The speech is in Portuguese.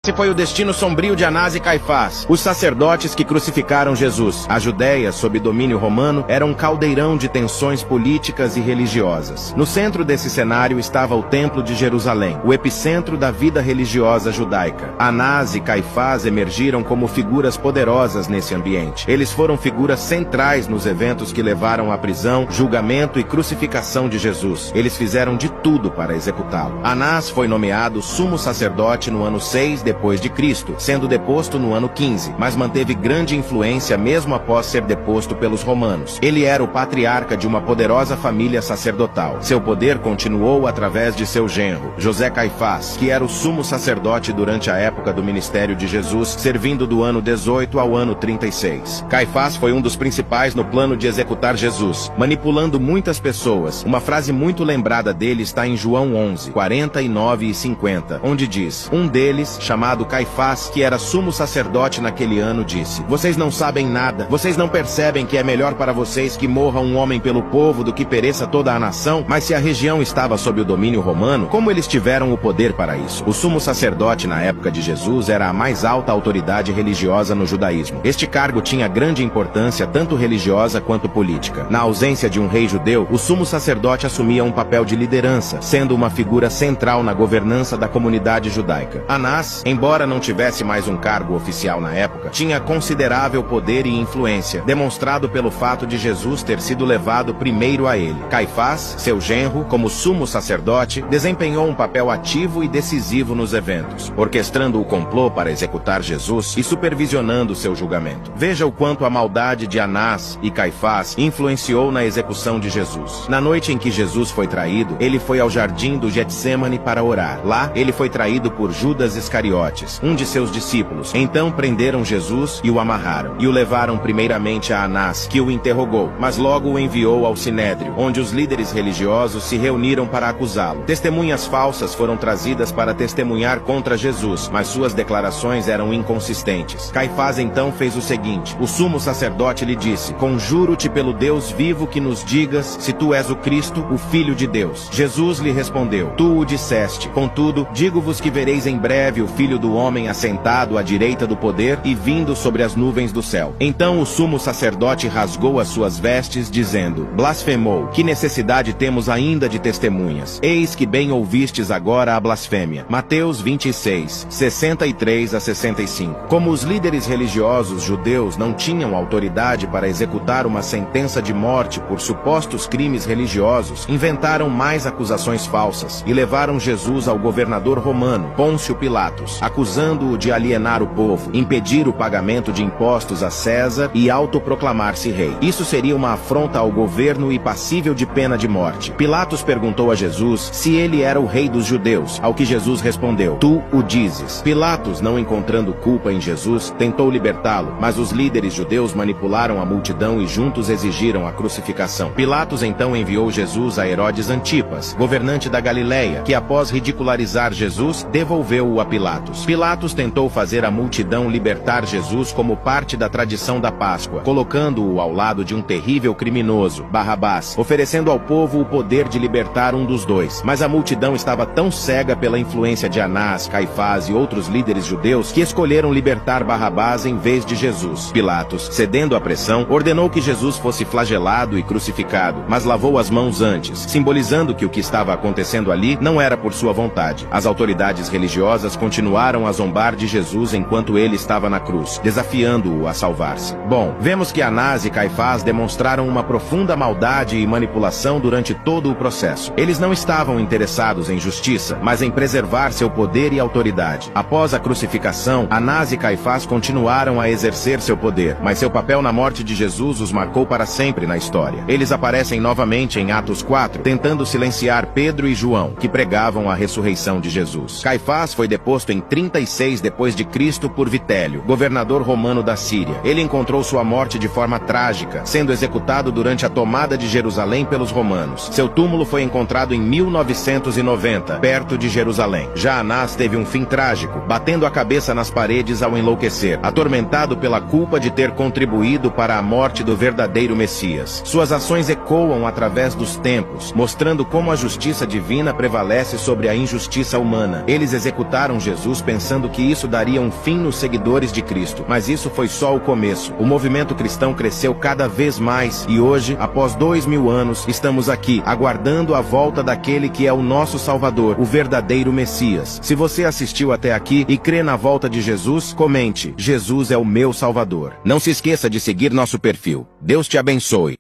Esse foi o destino sombrio de Anás e Caifás, os sacerdotes que crucificaram Jesus. A Judéia, sob domínio romano, era um caldeirão de tensões políticas e religiosas. No centro desse cenário estava o Templo de Jerusalém, o epicentro da vida religiosa judaica. Anás e Caifás emergiram como figuras poderosas nesse ambiente. Eles foram figuras centrais nos eventos que levaram à prisão, julgamento e crucificação de Jesus. Eles fizeram de tudo para executá-lo. Anás foi nomeado sumo sacerdote no ano 6 depois de Cristo, sendo deposto no ano 15, mas manteve grande influência mesmo após ser deposto pelos romanos. Ele era o patriarca de uma poderosa família sacerdotal. Seu poder continuou através de seu genro, José Caifás, que era o sumo sacerdote durante a época do ministério de Jesus, servindo do ano 18 ao ano 36. Caifás foi um dos principais no plano de executar Jesus, manipulando muitas pessoas. Uma frase muito lembrada dele está em João 11, 49 e 50, onde diz: um deles, chamado Caifás, que era sumo sacerdote naquele ano, disse: vocês não sabem nada, vocês não percebem que é melhor para vocês que morra um homem pelo povo do que pereça toda a nação? Mas se a região estava sob o domínio romano, como eles tiveram o poder para isso? O sumo sacerdote na época de Jesus era a mais alta autoridade religiosa no judaísmo. Este cargo tinha grande importância tanto religiosa quanto política. Na ausência de um rei judeu, o sumo sacerdote assumia um papel de liderança, sendo uma figura central na governança da comunidade judaica. Anás, embora não tivesse mais um cargo oficial na época, tinha considerável poder e influência, demonstrado pelo fato de Jesus ter sido levado primeiro a ele. Caifás, seu genro, como sumo sacerdote, desempenhou um papel ativo e decisivo nos eventos, orquestrando o complô para executar Jesus e supervisionando seu julgamento. Veja o quanto a maldade de Anás e Caifás influenciou na execução de Jesus. Na noite em que Jesus foi traído, ele foi ao jardim do Getsêmani para orar. Lá, ele foi traído por Judas Iscariotes, um de seus discípulos. Então prenderam Jesus e o amarraram, e o levaram primeiramente a Anás, que o interrogou, mas logo o enviou ao Sinédrio, onde os líderes religiosos se reuniram para acusá-lo. Testemunhas falsas foram trazidas para testemunhar contra Jesus, mas suas declarações eram inconsistentes. Caifás então fez o seguinte: o sumo sacerdote lhe disse: conjuro-te pelo Deus vivo que nos digas se tu és o Cristo, o Filho de Deus. Jesus lhe respondeu: tu o disseste. Contudo, digo-vos que vereis em breve o Filho do Homem assentado à direita do poder e vindo sobre as nuvens do céu. Então o sumo sacerdote rasgou as suas vestes, dizendo: blasfemou. Que necessidade temos ainda de testemunhas? Eis que bem ouvistes agora a blasfêmia. Mateus 26, 63 a 65. Como os líderes religiosos judeus não tinham autoridade para executar uma sentença de morte por supostos crimes religiosos, inventaram mais acusações falsas e levaram Jesus ao governador romano, Pôncio Pilatos, acusando-o de alienar o povo, impedir o pagamento de impostos a César e autoproclamar-se rei. Isso seria uma afronta ao governo e passível de pena de morte. Pilatos perguntou a Jesus se ele era o rei dos judeus, ao que Jesus respondeu: tu o dizes. Pilatos, não encontrando culpa em Jesus, tentou libertá-lo, mas os líderes judeus manipularam a multidão e juntos exigiram a crucificação. Pilatos então enviou Jesus a Herodes Antipas, governante da Galileia, que após ridicularizar Jesus, devolveu-o a Pilatos. Pilatos tentou fazer a multidão libertar Jesus como parte da tradição da Páscoa, colocando-o ao lado de um terrível criminoso, Barrabás, oferecendo ao povo o poder de libertar um dos dois. Mas a multidão estava tão cega pela influência de Anás, Caifás e outros líderes judeus que escolheram libertar Barrabás em vez de Jesus. Pilatos, cedendo à pressão, ordenou que Jesus fosse flagelado e crucificado, mas lavou as mãos antes, simbolizando que o que estava acontecendo ali não era por sua vontade. As autoridades religiosas continuaram a zombar de Jesus enquanto ele estava na cruz, desafiando-o a salvar-se. Bom, vemos que Anás e Caifás demonstraram uma profunda maldade e manipulação durante todo o processo. Eles não estavam interessados em justiça, mas em preservar seu poder e autoridade. Após a crucificação, Anás e Caifás continuaram a exercer seu poder, mas seu papel na morte de Jesus os marcou para sempre na história. Eles aparecem novamente em Atos 4, tentando silenciar Pedro e João, que pregavam a ressurreição de Jesus. Caifás foi deposto em 36 depois de Cristo por Vitélio, governador romano da Síria. Ele encontrou sua morte de forma trágica, sendo executado durante a tomada de Jerusalém pelos romanos. Seu túmulo foi encontrado em 1990, perto de Jerusalém. Já Anás teve um fim trágico, batendo a cabeça nas paredes ao enlouquecer, atormentado pela culpa de ter contribuído para a morte do verdadeiro Messias. Suas ações ecoam através dos tempos, mostrando como a justiça divina prevalece sobre a injustiça humana. Eles executaram Jesus Jesus pensando que isso daria um fim nos seguidores de Cristo. Mas isso foi só o começo. O movimento cristão cresceu cada vez mais e hoje, após 2000 anos, estamos aqui, aguardando a volta daquele que é o nosso Salvador, o verdadeiro Messias. Se você assistiu até aqui e crê na volta de Jesus, comente: Jesus é o meu Salvador. Não se esqueça de seguir nosso perfil. Deus te abençoe.